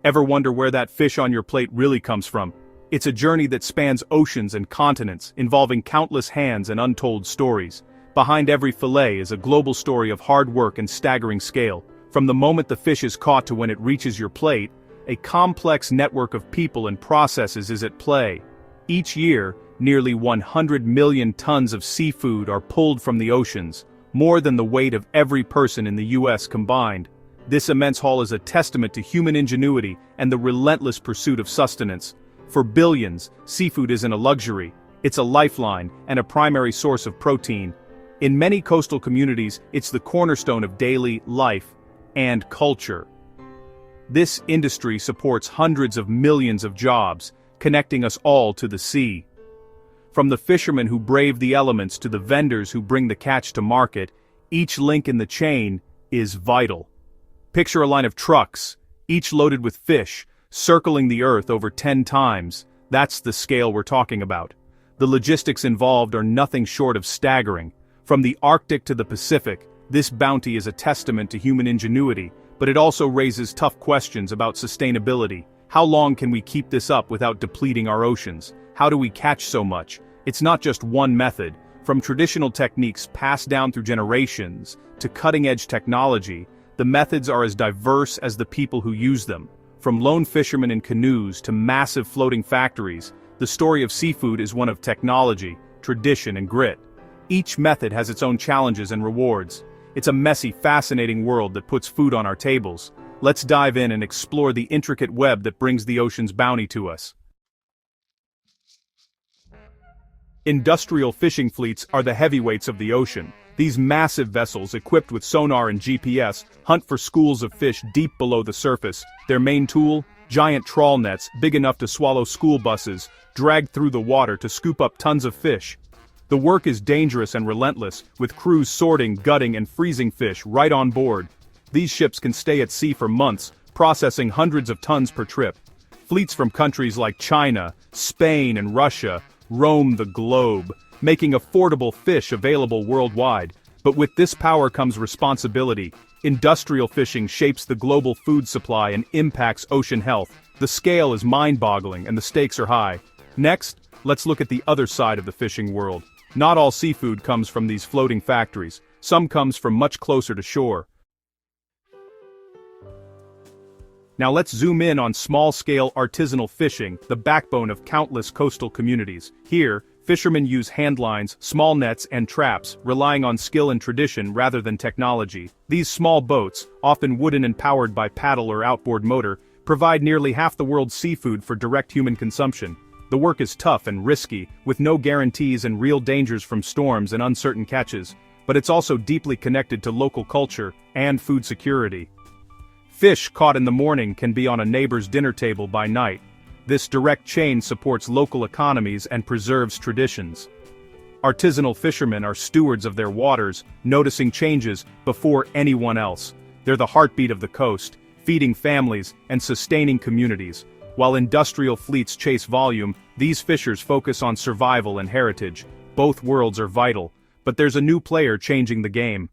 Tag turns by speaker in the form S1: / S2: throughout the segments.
S1: Ever wonder where that fish on your plate really comes from? It's a journey that spans oceans and continents, involving countless hands and untold stories. Behind every fillet is a global story of hard work and staggering scale. From the moment the fish is caught to when it reaches your plate, a complex network of people and processes is at play. Each year, nearly 100 million tons of seafood are pulled from the oceans, more than the weight of every person in the US combined. This immense haul is a testament to human ingenuity and the relentless pursuit of sustenance. For billions, seafood isn't a luxury, it's a lifeline and a primary source of protein. In many coastal communities, it's the cornerstone of daily life and culture. This industry supports hundreds of millions of jobs, connecting us all to the sea. From the fishermen who brave the elements to the vendors who bring the catch to market, each link in the chain is vital. Picture a line of trucks, each loaded with fish, circling the earth over 10 times. That's the scale we're talking about. The logistics involved are nothing short of staggering. From the Arctic to the Pacific, this bounty is a testament to human ingenuity, but it also raises tough questions about sustainability. How long can we keep this up without depleting our oceans? How do we catch so much? It's not just one method. From traditional techniques passed down through generations to cutting-edge technology, the methods are as diverse as the people who use them. From lone fishermen in canoes to massive floating factories, the story of seafood is one of technology, tradition, and grit. Each method has its own challenges and rewards. It's a messy, fascinating world that puts food on our tables. Let's dive in and explore the intricate web that brings the ocean's bounty to us. Industrial fishing fleets are the heavyweights of the ocean. These massive vessels, equipped with sonar and GPS, hunt for schools of fish deep below the surface. Their main tool? Giant trawl nets, big enough to swallow school buses, dragged through the water to scoop up tons of fish. The work is dangerous and relentless, with crews sorting, gutting, and freezing fish right on board. These ships can stay at sea for months, processing hundreds of tons per trip. Fleets from countries like China, Spain, and Russia roam the globe, making affordable fish available worldwide. But with this power comes responsibility. Industrial fishing shapes the global food supply and impacts ocean health. The scale is mind-boggling and the stakes are high. Next, let's look at the other side of the fishing world. Not all seafood comes from these floating factories. Some comes from much closer to shore. Now let's zoom in on small-scale artisanal fishing, the backbone of countless coastal communities. Here, fishermen use handlines, small nets, and traps, relying on skill and tradition rather than technology. These small boats, often wooden and powered by paddle or outboard motor, provide nearly half the world's seafood for direct human consumption. The work is tough and risky, with no guarantees and real dangers from storms and uncertain catches, but it's also deeply connected to local culture and food security. Fish caught in the morning can be on a neighbor's dinner table by night. This direct chain supports local economies and preserves traditions. Artisanal fishermen are stewards of their waters, noticing changes before anyone else. They're the heartbeat of the coast, feeding families and sustaining communities. While industrial fleets chase volume, these fishers focus on survival and heritage. Both worlds are vital, but there's a new player changing the game.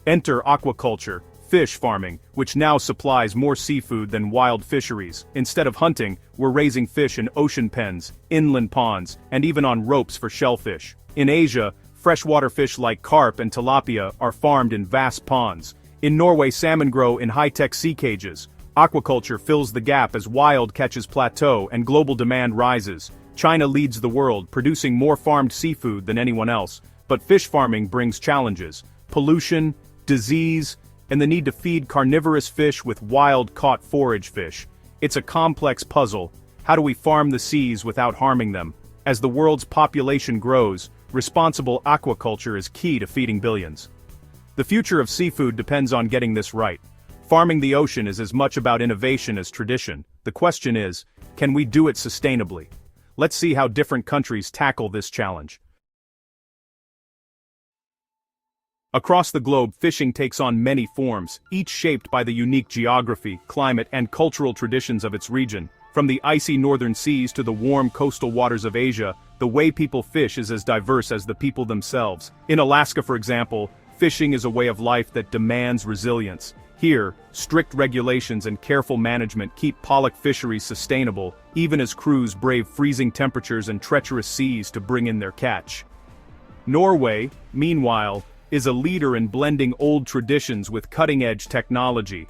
S1: Enter aquaculture, fish farming, which now supplies more seafood than wild fisheries. Instead of hunting, we're raising fish in ocean pens, inland ponds, and even on ropes for shellfish. In Asia, freshwater fish like carp and tilapia are farmed in vast ponds. In Norway, salmon grow in high-tech sea cages. Aquaculture fills the gap as wild catches plateau and global demand rises. China leads the world, producing more farmed seafood than anyone else. But fish farming brings challenges: pollution, disease, and the need to feed carnivorous fish with wild-caught forage fish. It's a complex puzzle. How do we farm the seas without harming them? As the world's population grows, responsible aquaculture is key to feeding billions. The future of seafood depends on getting this right. Farming the ocean is as much about innovation as tradition. The question is, can we do it sustainably? Let's see how different countries tackle this challenge. Across the globe, fishing takes on many forms, each shaped by the unique geography, climate, and cultural traditions of its region. From the icy northern seas to the warm coastal waters of Asia, the way people fish is as diverse as the people themselves. In Alaska, for example, fishing is a way of life that demands resilience. Here, strict regulations and careful management keep pollock fisheries sustainable, even as crews brave freezing temperatures and treacherous seas to bring in their catch. Norway, meanwhile, is a leader in blending old traditions with cutting-edge technology.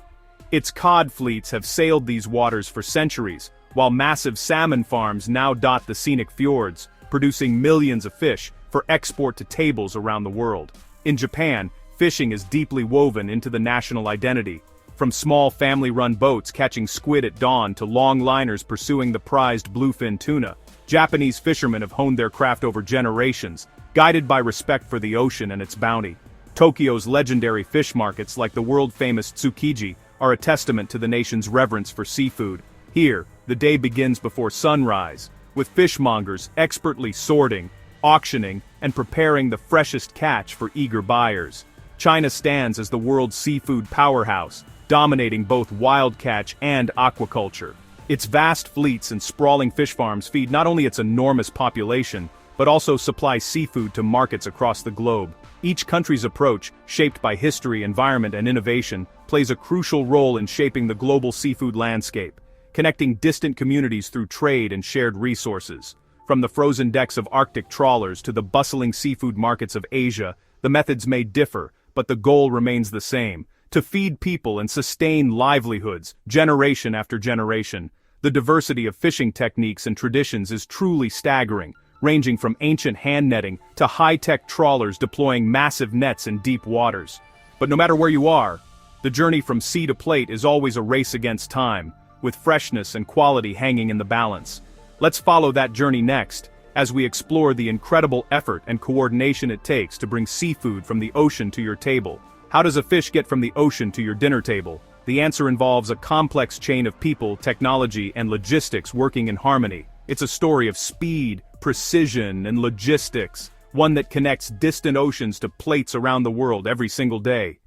S1: Its cod fleets have sailed these waters for centuries, while massive salmon farms now dot the scenic fjords, producing millions of fish for export to tables around the world. In Japan, fishing is deeply woven into the national identity. From small family-run boats catching squid at dawn to long liners pursuing the prized bluefin tuna, Japanese fishermen have honed their craft over generations, guided by respect for the ocean and its bounty. Tokyo's legendary fish markets like the world-famous Tsukiji are a testament to the nation's reverence for seafood. Here, the day begins before sunrise, with fishmongers expertly sorting, auctioning, and preparing the freshest catch for eager buyers. China stands as the world's seafood powerhouse, dominating both wild catch and aquaculture. Its vast fleets and sprawling fish farms feed not only its enormous population, but also supply seafood to markets across the globe. Each country's approach, shaped by history, environment, and innovation, plays a crucial role in shaping the global seafood landscape, connecting distant communities through trade and shared resources. From the frozen decks of Arctic trawlers to the bustling seafood markets of Asia, the methods may differ, but the goal remains the same: to feed people and sustain livelihoods, generation after generation. The diversity of fishing techniques and traditions is truly staggering, ranging from ancient hand netting to high-tech trawlers deploying massive nets in deep waters. But no matter where you are, the journey from sea to plate is always a race against time, with freshness and quality hanging in the balance. Let's follow that journey next, as we explore the incredible effort and coordination it takes to bring seafood from the ocean to your table. How does a fish get from the ocean to your dinner table? The answer involves a complex chain of people, technology, and logistics working in harmony. It's a story of speed, precision, and logistics, one that connects distant oceans to plates around the world every single day.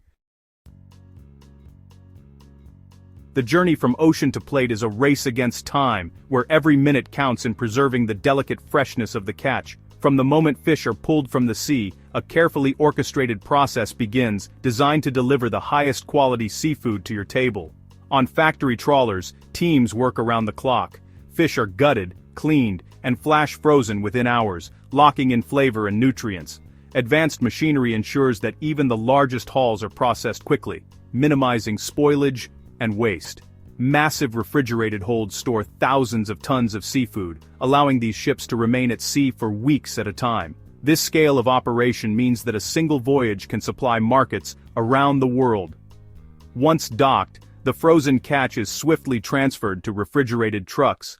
S1: The journey from ocean to plate is a race against time, where every minute counts in preserving the delicate freshness of the catch. From the moment fish are pulled from the sea, a carefully orchestrated process begins, designed to deliver the highest quality seafood to your table. On factory trawlers, teams work around the clock. Fish are gutted, cleaned, and flash frozen within hours, locking in flavor and nutrients. Advanced machinery ensures that even the largest hauls are processed quickly, minimizing spoilage and waste. Massive refrigerated holds store thousands of tons of seafood, allowing these ships to remain at sea for weeks at a time. This scale of operation means that a single voyage can supply markets around the world. Once docked, the frozen catch is swiftly transferred to refrigerated trucks.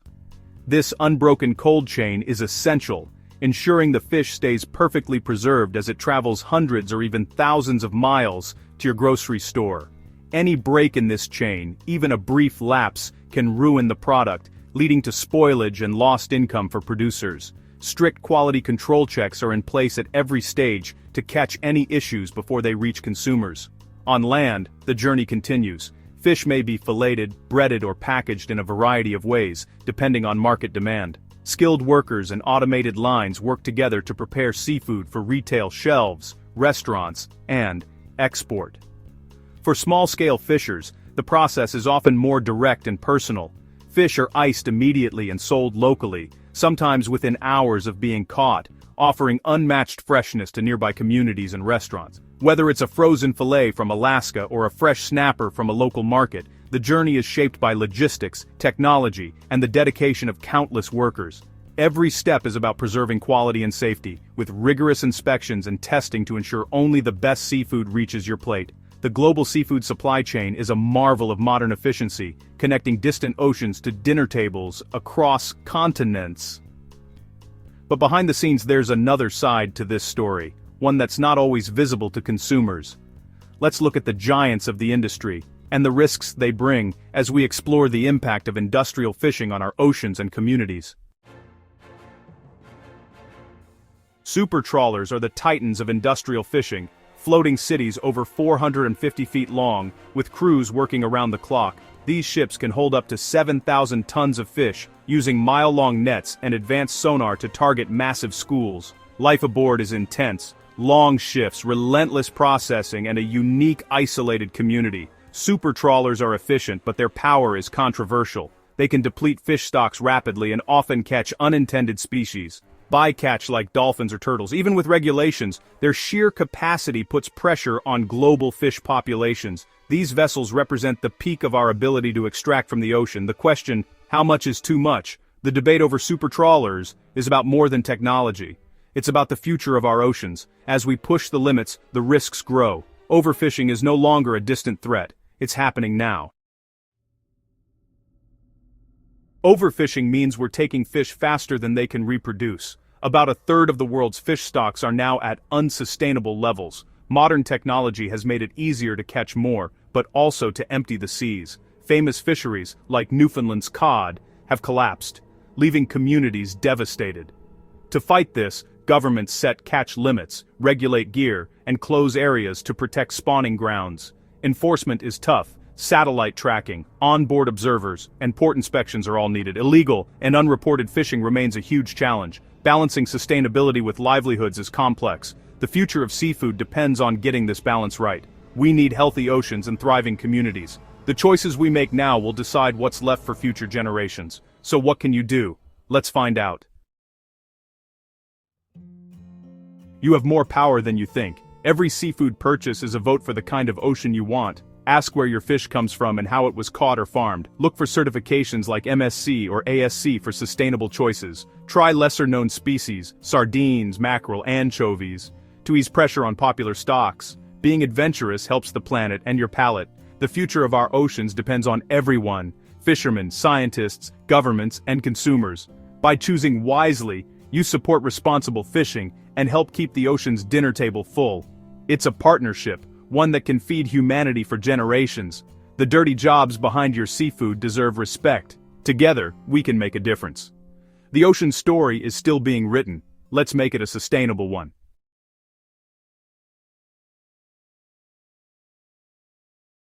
S1: This unbroken cold chain is essential, ensuring the fish stays perfectly preserved as it travels hundreds or even thousands of miles to your grocery store. Any break in this chain, even a brief lapse, can ruin the product, leading to spoilage and lost income for producers. Strict quality control checks are in place at every stage to catch any issues before they reach consumers. On land, the journey continues. Fish may be filleted, breaded, or packaged in a variety of ways, depending on market demand. Skilled workers and automated lines work together to prepare seafood for retail shelves, restaurants, and export. For small-scale fishers, the process is often more direct and personal. Fish are iced immediately and sold locally, sometimes within hours of being caught, offering unmatched freshness to nearby communities and restaurants. Whether it's a frozen fillet from Alaska or a fresh snapper from a local market, the journey is shaped by logistics, technology, and the dedication of countless workers. Every step is about preserving quality and safety, with rigorous inspections and testing to ensure only the best seafood reaches your plate. The global seafood supply chain is a marvel of modern efficiency, connecting distant oceans to dinner tables across continents. But behind the scenes there's another side to this story, one that's not always visible to consumers. Let's look at the giants of the industry, and the risks they bring as we explore the impact of industrial fishing on our oceans and communities. Super trawlers are the titans of industrial fishing, floating cities over 450 feet long, with crews working around the clock. These ships can hold up to 7,000 tons of fish, using mile-long nets and advanced sonar to target massive schools. Life aboard is intense. Long shifts, relentless processing, and a unique isolated community. Super trawlers are efficient, but their power is controversial. They can deplete fish stocks rapidly and often catch unintended species. Bycatch like dolphins or turtles. Even with regulations, their sheer capacity puts pressure on global fish populations. These vessels represent the peak of our ability to extract from the ocean. The question, how much is too much? The debate over super trawlers is about more than technology. It's about the future of our oceans. As we push the limits, the risks grow. Overfishing is no longer a distant threat. It's happening now. Overfishing means we're taking fish faster than they can reproduce. About a third of the world's fish stocks are now at unsustainable levels. Modern technology has made it easier to catch more, but also to empty the seas. Famous fisheries, like Newfoundland's cod, have collapsed, leaving communities devastated. To fight this, governments set catch limits, regulate gear, and close areas to protect spawning grounds. Enforcement is tough. Satellite tracking, onboard observers, and port inspections are all needed. Illegal and unreported fishing remains a huge challenge. Balancing sustainability with livelihoods is complex. The future of seafood depends on getting this balance right. We need healthy oceans and thriving communities. The choices we make now will decide what's left for future generations. So what can you do? Let's find out. You have more power than you think. Every seafood purchase is a vote for the kind of ocean you want. Ask where your fish comes from and how it was caught or farmed. Look for certifications like MSC or ASC for sustainable choices. Try lesser-known species, sardines, mackerel, anchovies, to ease pressure on popular stocks. Being adventurous helps the planet and your palate. The future of our oceans depends on everyone: fishermen, scientists, governments, and consumers. By choosing wisely, you support responsible fishing and help keep the ocean's dinner table full. It's a partnership, one that can feed humanity for generations. The dirty jobs behind your seafood deserve respect. Together, we can make a difference. The ocean story is still being written. Let's make it a sustainable one.